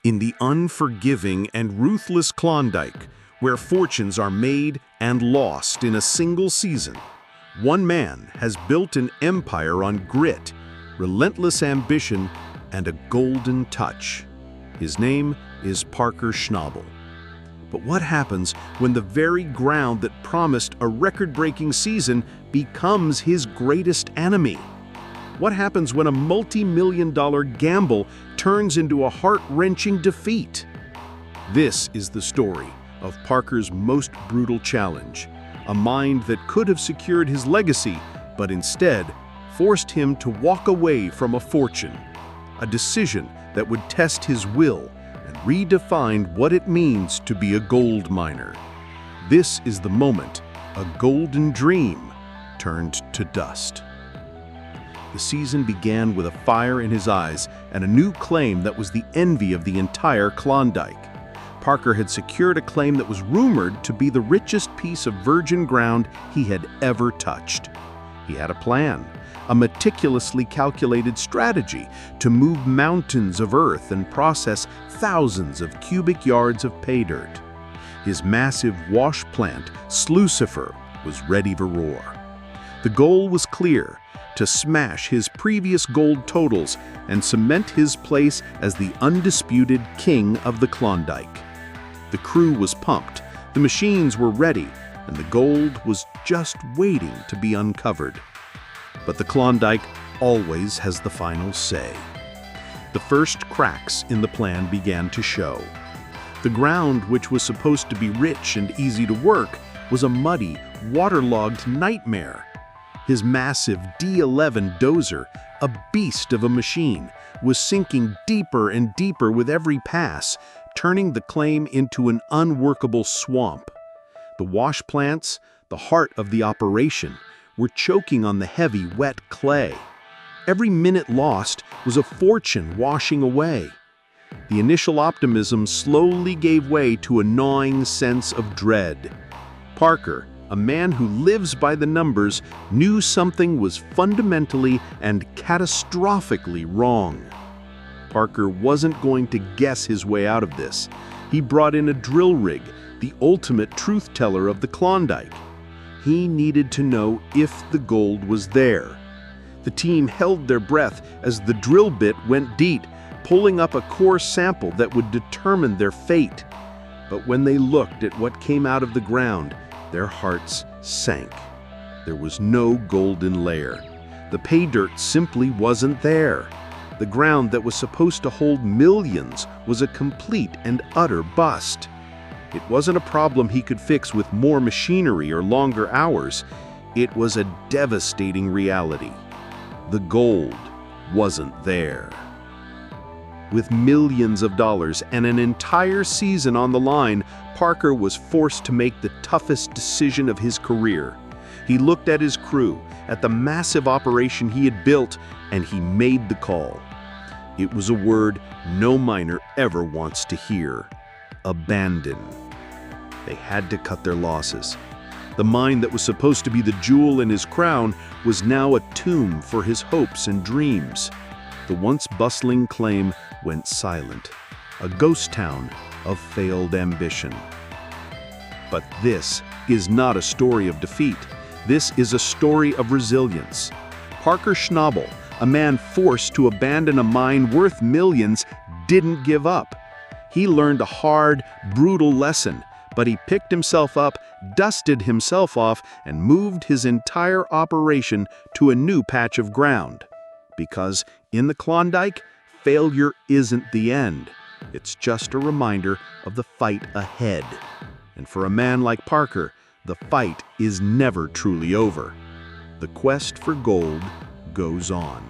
In the unforgiving and ruthless Klondike, where fortunes are made and lost in a single season, one man has built an empire on grit, relentless ambition, and a golden touch. His name is Parker Schnabel. But what happens when the very ground that promised a record-breaking season becomes his greatest enemy? What happens when a multi-million-dollar gamble turns into a heart-wrenching defeat? This is the story of Parker's most brutal challenge, a mind that could have secured his legacy, but instead forced him to walk away from a fortune, a decision that would test his will and redefine what it means to be a gold miner. This is the moment a golden dream turned to dust. The season began with a fire in his eyes and a new claim that was the envy of the entire Klondike. Parker had secured a claim that was rumored to be the richest piece of virgin ground he had ever touched. He had a plan, a meticulously calculated strategy to move mountains of earth and process thousands of cubic yards of pay dirt. His massive wash plant, Slucifer, was ready to roar. The goal was clear: to smash his previous gold totals and cement his place as the undisputed king of the Klondike. The crew was pumped, the machines were ready, and the gold was just waiting to be uncovered. But the Klondike always has the final say. The first cracks in the plan began to show. The ground, which was supposed to be rich and easy to work, was a muddy, waterlogged nightmare. His massive D11 dozer, a beast of a machine, was sinking deeper and deeper with every pass, turning the claim into an unworkable swamp. The wash plants, the heart of the operation, were choking on the heavy, wet clay. Every minute lost was a fortune washing away. The initial optimism slowly gave way to a gnawing sense of dread. Parker, a man who lives by the numbers, knew something was fundamentally and catastrophically wrong. Parker wasn't going to guess his way out of this. He brought in a drill rig, the ultimate truth teller of the Klondike. He needed to know if the gold was there. The team held their breath as the drill bit went deep, pulling up a core sample that would determine their fate. But when they looked at what came out of the ground, their hearts sank. There was no golden layer. The pay dirt simply wasn't there. The ground that was supposed to hold millions was a complete and utter bust. It wasn't a problem he could fix with more machinery or longer hours. It was a devastating reality. The gold wasn't there. With millions of dollars and an entire season on the line, Parker was forced to make the toughest decision of his career. He looked at his crew, at the massive operation he had built, and he made the call. It was a word no miner ever wants to hear: abandon. They had to cut their losses. The mine that was supposed to be the jewel in his crown was now a tomb for his hopes and dreams. The once bustling claim went silent, a ghost town of failed ambition. But this is not a story of defeat. This is a story of resilience. Parker Schnabel, a man forced to abandon a mine worth millions, didn't give up. He learned a hard, brutal lesson, but he picked himself up, dusted himself off, and moved his entire operation to a new patch of ground. Because in the Klondike, failure isn't the end. It's just a reminder of the fight ahead. And for a man like Parker, the fight is never truly over. The quest for gold goes on.